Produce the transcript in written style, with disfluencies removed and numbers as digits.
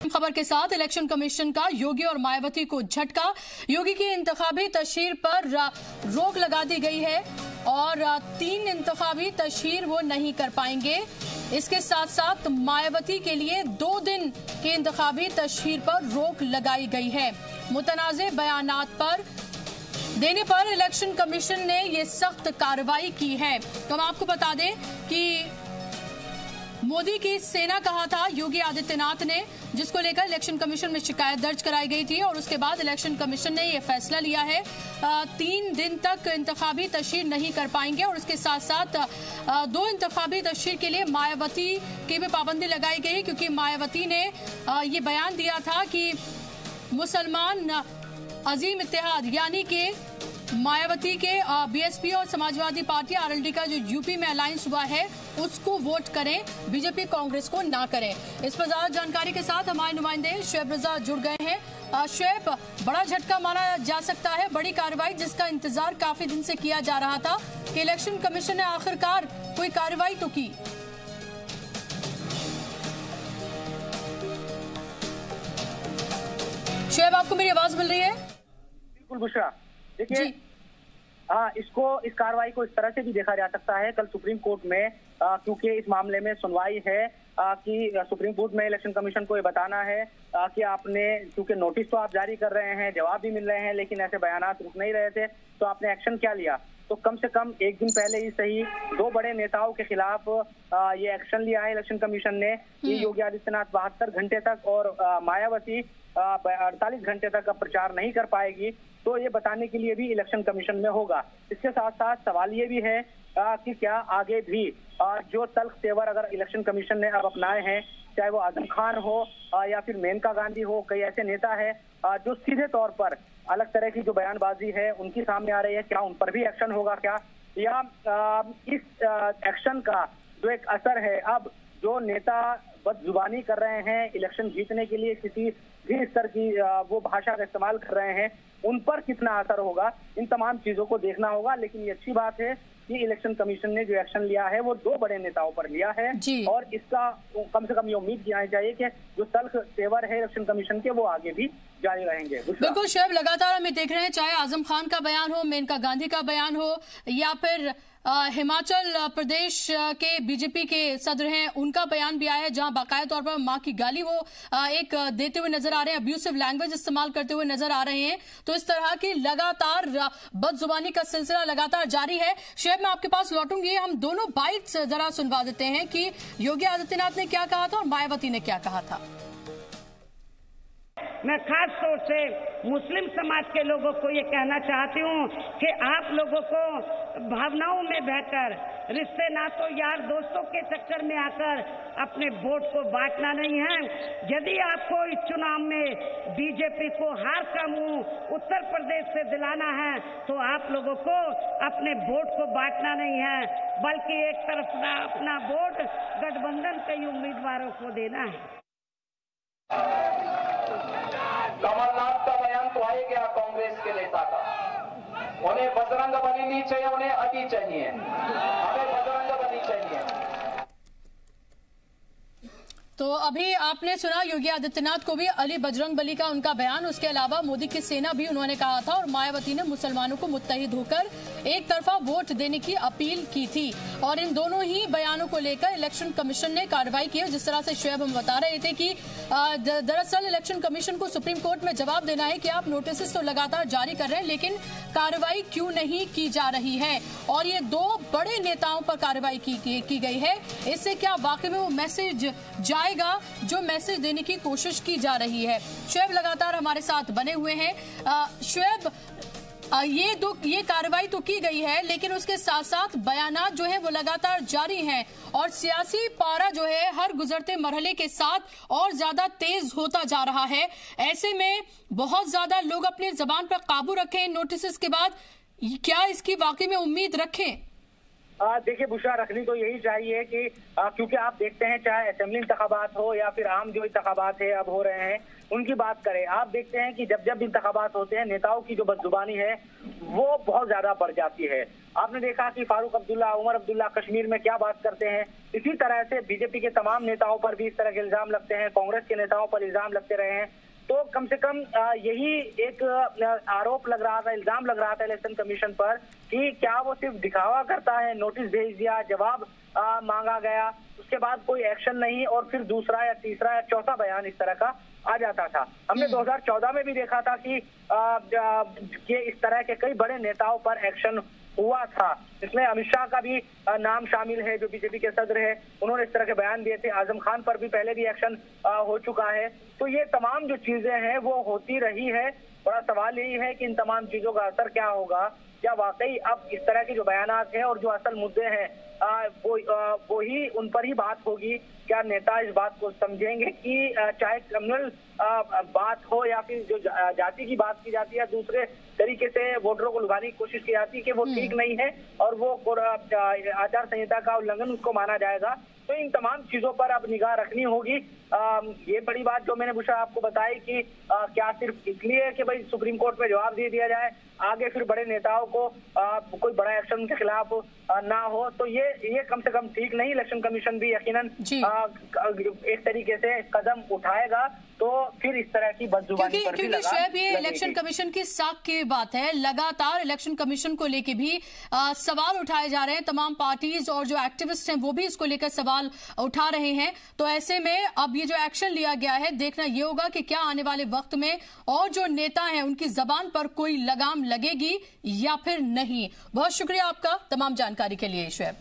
खबर के साथ इलेक्शन कमीशन का योगी और मायावती को झटका। योगी की इंतखाबी तशहीर पर रोक लगा दी गई है और 3 इंतखाबी तशहीर वो नहीं कर पाएंगे। इसके साथ साथ मायावती के लिए 2 दिन के इंतखाबी तशहीर पर रोक लगाई गई है। मुतनाज़े बयानात पर देने पर इलेक्शन कमीशन ने ये सख्त कार्रवाई की है। तो हम आपको बता दें कि मोदी की सेना कहा था योगी आदित्यनाथ ने, जिसको लेकर इलेक्शन कमीशन में शिकायत दर्ज कराई गई थी और उसके बाद इलेक्शन कमीशन ने यह फैसला लिया है 3 दिन तक इंतखाबी तशहीर नहीं कर पाएंगे और उसके साथ साथ 2 इंतखाबी तशहीर के लिए मायावती की भी पाबंदी लगाई गई, क्योंकि मायावती ने ये बयान दिया था कि मुसलमान अजीम इत्तेहाद यानी कि मायावती के बीएसपी और समाजवादी पार्टी आरएलडी का जो यूपी में अलायंस हुआ है उसको वोट करें, बीजेपी कांग्रेस को ना करें। इस पर ज्यादा जानकारी के साथ हमारे नुमाइंदे शुएब रजा जुड़ गए हैं। शुएब, बड़ा झटका माना जा सकता है, बड़ी कार्रवाई जिसका इंतजार काफी दिन से किया जा रहा था कि इलेक्शन कमीशन ने आखिरकार कोई कार्रवाई तो की। शुएब, आपको मेरी आवाज मिल रही है? बिल्कुल बुशरा, देखिए इस कार्रवाई को इस तरह से भी देखा जा सकता है। कल सुप्रीम कोर्ट में क्योंकि इस मामले में सुनवाई है कि सुप्रीम कोर्ट में इलेक्शन कमीशन को ये बताना है कि आपने, क्योंकि नोटिस तो आप जारी कर रहे हैं, जवाब भी मिल रहे हैं, लेकिन ऐसे बयानात रुक नहीं रहे थे, तो आपने एक्शन क्या लिया। तो कम से कम 1 दिन पहले ही सही 2 बड़े नेताओं के खिलाफ ये एक्शन लिया है इलेक्शन कमीशन ने कि योगी आदित्यनाथ 72 घंटे तक और मायावती 48 घंटे तक प्रचार नहीं कर पाएगी। तो ये बताने के लिए भी इलेक्शन कमीशन में होगा। इसके साथ साथ सवाल ये भी है कि क्या आगे भी जो तल्ख तेवर अगर इलेक्शन कमीशन ने अब अपनाए हैं, चाहे वो आजम खान हो या फिर मेनका गांधी हो, कई ऐसे नेता है जो सीधे तौर पर अलग तरह की जो बयानबाजी है उनकी सामने आ रही है, क्या उन पर भी एक्शन होगा क्या, या इस एक्शन का जो एक असर है, अब जो नेता बदजुबानी कर रहे हैं इलेक्शन जीतने के लिए, किसी भी स्तर की वो भाषा का इस्तेमाल कर रहे हैं, उन पर कितना असर होगा, इन तमाम चीजों को देखना होगा। लेकिन ये अच्छी बात है कि इलेक्शन कमीशन ने जो एक्शन लिया है वो 2 बड़े नेताओं पर लिया है और इसका कम से कम ये उम्मीद की जानी चाहिए कि जो तल्ख तेवर है इलेक्शन कमीशन के वो आगे भी जारी रहेंगे। बिल्कुल शुएब, लगातार हमें देख रहे हैं, चाहे आजम खान का बयान हो, मेनका गांधी का बयान हो, या फिर हिमाचल प्रदेश के बीजेपी के सदर हैं उनका बयान भी आया है, जहां बाकायदा तौर पर मां की गाली वो एक देते हुए नजर आ रहे हैं, अब्यूसिव लैंग्वेज इस्तेमाल करते हुए नजर आ रहे हैं। तो इस तरह की लगातार बदजुबानी का सिलसिला लगातार जारी है। शुएब, मैं आपके पास लौटूंगी, हम दोनों बाइट्स जरा सुनवा देते हैं कि योगी आदित्यनाथ ने क्या कहा था और मायावती ने क्या कहा था। मैं खास तौर से मुस्लिम समाज के लोगों को ये कहना चाहती हूँ कि आप लोगों को भावनाओं में बहकर, रिश्ते नातों यार दोस्तों के चक्कर में आकर अपने वोट को बांटना नहीं है। यदि आपको इस चुनाव में बीजेपी को हार का मुंह उत्तर प्रदेश से दिलाना है तो आप लोगों को अपने वोट को बांटना नहीं है, बल्कि एक तरफ अपना वोट गठबंधन के उम्मीदवारों को देना है। कमलनाथ का बयान तो आ गया कांग्रेस के नेता का, उन्हें बजरंग बली नहीं चाहिए, उन्हें अली चाहिए, हमें बजरंग बली चाहिए। तो अभी आपने सुना योगी आदित्यनाथ को भी अली बजरंग बली का उनका बयान। उसके अलावा मोदी की सेना भी उन्होंने कहा था और मायावती ने मुसलमानों को मुत्तहिद होकर एक तरफा वोट देने की अपील की थी। और इन दोनों ही बयानों को लेकर इलेक्शन कमीशन ने कार्रवाई की। जिस तरह से शुएब हम बता रहे थे कि दरअसल इलेक्शन कमीशन को सुप्रीम कोर्ट में जवाब देना है कि आप नोटिस तो लगातार जारी कर रहे हैं, लेकिन कार्रवाई क्यों नहीं की जा रही है। और ये 2 बड़े नेताओं पर कार्रवाई की गई है। इससे क्या वाकई में वो मैसेज जाएगा जो मैसेज देने की कोशिश की जा रही है। शुएब लगातार हमारे साथ बने हुए हैं। शुएब, ये कार्रवाई तो की गई है, लेकिन उसके साथ साथ बयानात जो है वो लगातार जारी हैं और सियासी पारा जो है हर गुजरते मरहले के साथ और ज्यादा तेज होता जा रहा है। ऐसे में बहुत ज्यादा लोग अपनी जबान पर काबू रखें नोटिस के बाद, क्या इसकी वाकई में उम्मीद रखें? देखिए बुशरा, रखनी तो यही चाहिए कि क्योंकि आप देखते हैं चाहे असेंबली इंतखाबात हो या फिर आम जो इंतखाबात है अब हो रहे हैं उनकी बात करें, आप देखते हैं कि जब जब इंतखाबात होते हैं नेताओं की जो बदजुबानी है वो बहुत ज्यादा बढ़ जाती है। आपने देखा कि फारूक अब्दुल्ला, उमर अब्दुल्ला कश्मीर में क्या बात करते हैं। इसी तरह से बीजेपी के तमाम नेताओं पर भी इस तरह के इल्जाम लगते हैं, कांग्रेस के नेताओं पर इल्जाम लगते रहे हैं। तो कम से कम यही एक आरोप लग रहा था, इल्जाम लग रहा था इलेक्शन कमीशन पर कि क्या वो सिर्फ दिखावा करता है, नोटिस भेज दिया, जवाब मांगा गया, उसके बाद कोई एक्शन नहीं और फिर दूसरा या तीसरा या चौथा बयान इस तरह का आ जाता था। हमने 2014 में भी देखा था कि इस तरह के कई बड़े नेताओं पर एक्शन हुआ था। इसमें अमित शाह का भी नाम शामिल है जो बीजेपी के सदर है, उन्होंने इस तरह के बयान दिए थे। आजम खान पर भी पहले भी एक्शन हो चुका है। तो ये तमाम जो चीजें हैं वो होती रही है। बड़ा सवाल यही है कि इन तमाम चीजों का असर क्या होगा, क्या वाकई अब इस तरह के जो बयानात हैं और जो असल मुद्दे हैं वो ही उन पर ही बात होगी। क्या नेता इस बात को समझेंगे कि चाहे क्रिमिनल बात हो या फिर जो जाति की बात की जाती है, दूसरे तरीके से वोटरों को लुभाने की कोशिश की जाती है कि वो ठीक नहीं है और वो आचार संहिता का उल्लंघन उसको माना जाएगा। तो इन तमाम चीजों पर अब निगाह रखनी होगी। ये बड़ी बात जो मैंने बुशरा आपको बताई कि क्या सिर्फ इसलिए कि भाई सुप्रीम कोर्ट में जवाब दे दिया जाए, आगे फिर बड़े नेताओं को कोई बड़ा एक्शन उनके खिलाफ ना हो, तो ये कम से कम ठीक नहीं। इलेक्शन कमीशन भी यकीनन एक तरीके से कदम उठाएगा तो फिर इस तरह की बदजुबानी पर भी लगाम शोएब, ये इलेक्शन कमीशन की साख की बात है। लगातार इलेक्शन कमीशन को लेके भी सवाल उठाए जा रहे हैं। तमाम पार्टीज और जो एक्टिविस्ट हैं वो भी इसको लेकर सवाल उठा रहे हैं। तो ऐसे में अब ये जो एक्शन लिया गया है, देखना ये होगा कि क्या आने वाले वक्त में और जो नेता हैं उनकी जबान पर कोई लगाम लगेगी या फिर नहीं। बहुत शुक्रिया आपका तमाम जानकारी के लिए शोएब।